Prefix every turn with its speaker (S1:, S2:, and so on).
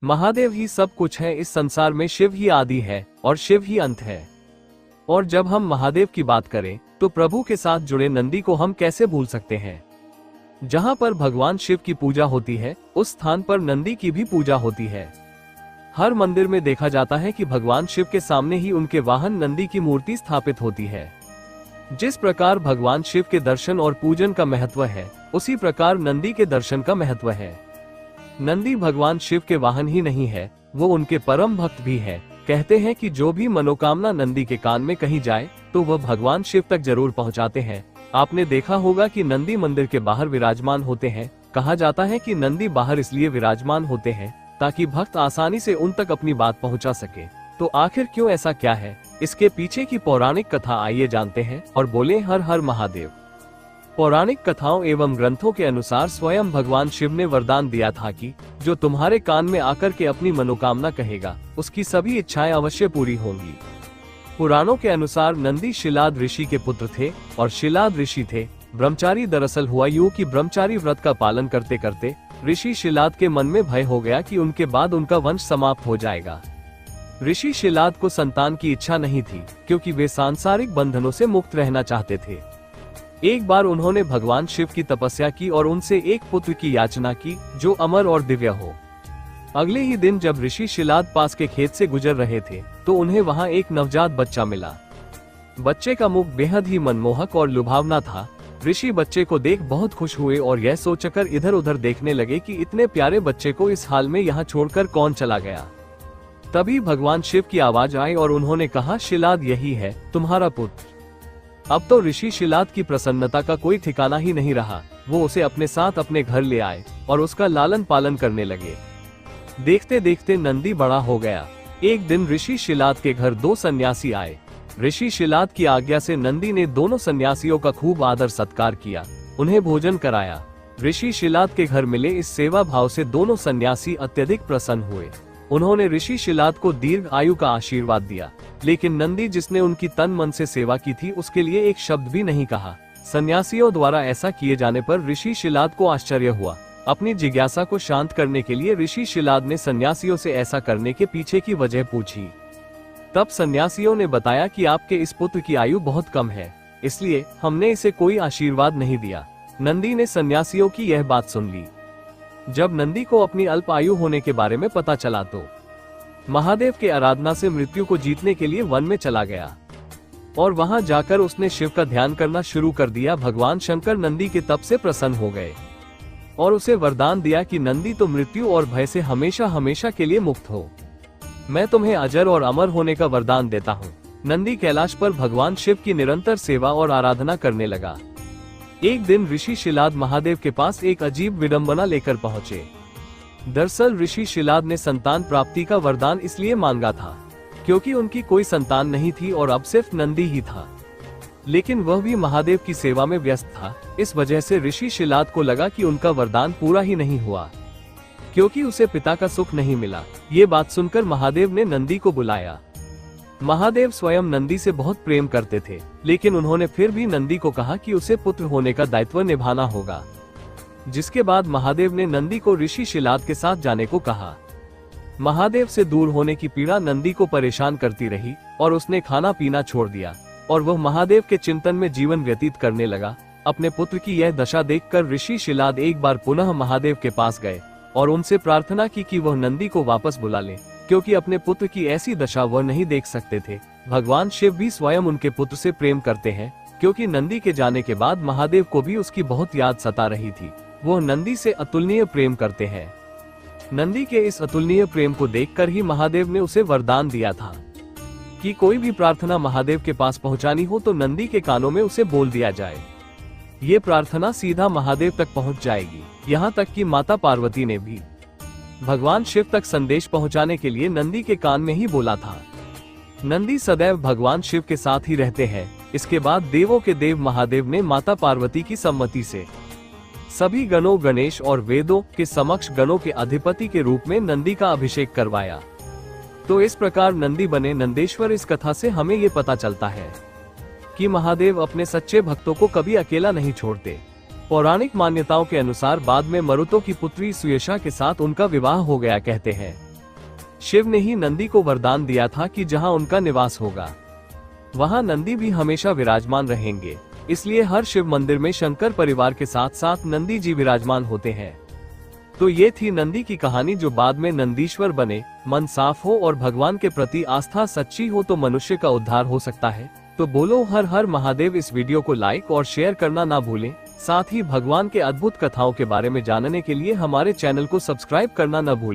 S1: महादेव ही सब कुछ है, इस संसार में शिव ही आदि है और शिव ही अंत है। और जब हम महादेव की बात करें तो प्रभु के साथ जुड़े नंदी को हम कैसे भूल सकते हैं। जहां पर भगवान शिव की पूजा होती है उस स्थान पर नंदी की भी पूजा होती है। हर मंदिर में देखा जाता है कि भगवान शिव के सामने ही उनके वाहन नंदी की मूर्ति स्थापित होती है। जिस प्रकार भगवान शिव के दर्शन और पूजन का महत्व है, उसी प्रकार नंदी के दर्शन का महत्व है। नंदी भगवान शिव के वाहन ही नहीं है, वो उनके परम भक्त भी है। कहते हैं कि जो भी मनोकामना नंदी के कान में कही जाए तो वह भगवान शिव तक जरूर पहुंचाते हैं। आपने देखा होगा कि नंदी मंदिर के बाहर विराजमान होते हैं। कहा जाता है कि नंदी बाहर इसलिए विराजमान होते हैं ताकि भक्त आसानी से उन तक अपनी बात पहुंचा सके। तो आखिर क्यों ऐसा क्या है, इसके पीछे की पौराणिक कथा आइए जानते हैं और बोले हर हर महादेव। पौराणिक कथाओं एवं ग्रंथों के अनुसार स्वयं भगवान शिव ने वरदान दिया था कि जो तुम्हारे कान में आकर के अपनी मनोकामना कहेगा उसकी सभी इच्छाएं अवश्य पूरी होंगी। पुराणों के अनुसार नंदी शिलाद ऋषि के पुत्र थे और शिलाद ऋषि थे ब्रह्मचारी। दरअसल हुआ यूं कि ब्रह्मचारी व्रत का पालन करते करते ऋषि शिलाद के मन में भय हो गया कि उनके बाद उनका वंश समाप्त हो जाएगा। ऋषि शिलाद को संतान की इच्छा नहीं थी क्योंकि वे सांसारिक बंधनों से मुक्त रहना चाहते थे। एक बार उन्होंने भगवान शिव की तपस्या की और उनसे एक पुत्र की याचना की जो अमर और दिव्य हो। अगले ही दिन जब ऋषि शिलाद पास के खेत से गुजर रहे थे तो उन्हें वहां एक नवजात बच्चा मिला। बच्चे का मुख बेहद ही मनमोहक और लुभावना था। ऋषि बच्चे को देख बहुत खुश हुए और यह सोचकर इधर उधर देखने लगे कि इतने प्यारे बच्चे को इस हाल में यहाँ छोड़कर कौन चला गया। तभी भगवान शिव की आवाज आई और उन्होंने कहा, शिलाद यही है तुम्हारा पुत्र। अब तो ऋषि शिलाद की प्रसन्नता का कोई ठिकाना ही नहीं रहा। वो उसे अपने साथ अपने घर ले आए और उसका लालन पालन करने लगे। देखते देखते नंदी बड़ा हो गया। एक दिन ऋषि शिलाद के घर 2 सन्यासी आए। ऋषि शिलाद की आज्ञा से नंदी ने दोनों सन्यासियों का खूब आदर सत्कार किया, उन्हें भोजन कराया। ऋषि शिलाद के घर मिले इस सेवा भाव से दोनों सन्यासी अत्यधिक प्रसन्न हुए। उन्होंने ऋषि शिलाद को दीर्घ आयु का आशीर्वाद दिया, लेकिन नंदी जिसने उनकी तन मन से सेवा की थी उसके लिए एक शब्द भी नहीं कहा। सन्यासियों द्वारा ऐसा किए जाने पर ऋषि शिलाद को आश्चर्य हुआ। अपनी जिज्ञासा को शांत करने के लिए ऋषि शिलाद ने सन्यासियों से ऐसा करने के पीछे की वजह पूछी। तब सन्यासियों ने बताया कि आपके इस पुत्र की आयु बहुत कम है, इसलिए हमने इसे कोई आशीर्वाद नहीं दिया। नंदी ने सन्यासियों की यह बात सुन ली। जब नंदी को अपनी अल्प आयु होने के बारे में पता चला तो महादेव के आराधना से मृत्यु को जीतने के लिए वन में चला गया और वहां जाकर उसने शिव का ध्यान करना शुरू कर दिया। भगवान शंकर नंदी के तप से प्रसन्न हो गए और उसे वरदान दिया कि नंदी तो मृत्यु और भय से हमेशा हमेशा के लिए मुक्त हो। मैं तुम्हें अजर और अमर होने का वरदान देता हूँ। नंदी कैलाश पर भगवान शिव की निरंतर सेवा और आराधना करने लगा। एक दिन ऋषि शिलाद महादेव के पास एक अजीब विडंबना लेकर पहुंचे। दरअसल ऋषि शिलाद ने संतान प्राप्ति का वरदान इसलिए मांगा था क्योंकि उनकी कोई संतान नहीं थी और अब सिर्फ नंदी ही था, लेकिन वह भी महादेव की सेवा में व्यस्त था। इस वजह से ऋषि शिलाद को लगा कि उनका वरदान पूरा ही नहीं हुआ क्योंकि उसे पिता का सुख नहीं मिला। ये बात सुनकर महादेव ने नंदी को बुलाया। महादेव स्वयं नंदी से बहुत प्रेम करते थे, लेकिन उन्होंने फिर भी नंदी को कहा कि उसे पुत्र होने का दायित्व निभाना होगा। जिसके बाद महादेव ने नंदी को ऋषि शिलाद के साथ जाने को कहा। महादेव से दूर होने की पीड़ा नंदी को परेशान करती रही और उसने खाना पीना छोड़ दिया और वह महादेव के चिंतन में जीवन व्यतीत करने लगा। अपने पुत्र की यह दशा देखकर ऋषि शिलाद एक बार पुनः महादेव के पास गए और उनसे प्रार्थना की कि वह नंदी को वापस बुला ले, क्योंकि अपने पुत्र की ऐसी दशा वह नहीं देख सकते थे। भगवान शिव भी स्वयं उनके पुत्र से प्रेम करते हैं, क्योंकि नंदी के जाने के बाद महादेव को भी उसकी बहुत याद सता रही थी। वह नंदी से अतुलनीय प्रेम करते हैं। नंदी के इस अतुलनीय प्रेम को देखकर ही महादेव ने उसे वरदान दिया था कि कोई भी प्रार्थना महादेव के पास पहुंचानी हो तो नंदी के कानों में उसे बोल दिया जाए। ये प्रार्थना सीधा महादेव तक पहुंच जाएगी। यहाँ तक कि माता पार्वती ने भी भगवान शिव तक संदेश पहुंचाने के लिए नंदी के कान में ही बोला था। नंदी सदैव भगवान शिव के साथ ही रहते हैं। इसके बाद देवों के देव महादेव ने माता पार्वती की सम्मति से सभी गणों गणेश और वेदों के समक्ष गणों के अधिपति के रूप में नंदी का अभिषेक करवाया। तो इस प्रकार नंदी बने नंदेश्वर। इस कथा से हमें ये पता चलता है कि महादेव अपने सच्चे भक्तों को कभी अकेला नहीं छोड़ते। पौराणिक मान्यताओं के अनुसार बाद में मरुतों की पुत्री सुयशा के साथ उनका विवाह हो गया। कहते हैं शिव ने ही नंदी को वरदान दिया था कि जहां उनका निवास होगा वहां नंदी भी हमेशा विराजमान रहेंगे। इसलिए हर शिव मंदिर में शंकर परिवार के साथ साथ नंदी जी विराजमान होते हैं। तो ये थी नंदी की कहानी, जो बाद में नंदीश्वर बने। मन साफ हो और भगवान के प्रति आस्था सच्ची हो तो मनुष्य का उद्धार हो सकता है। तो बोलो हर हर महादेव। इस वीडियो को लाइक और शेयर करना ना भूलें। साथ ही भगवान के अद्भुत कथाओं के बारे में जानने के लिए हमारे चैनल को सब्सक्राइब करना न भूलें।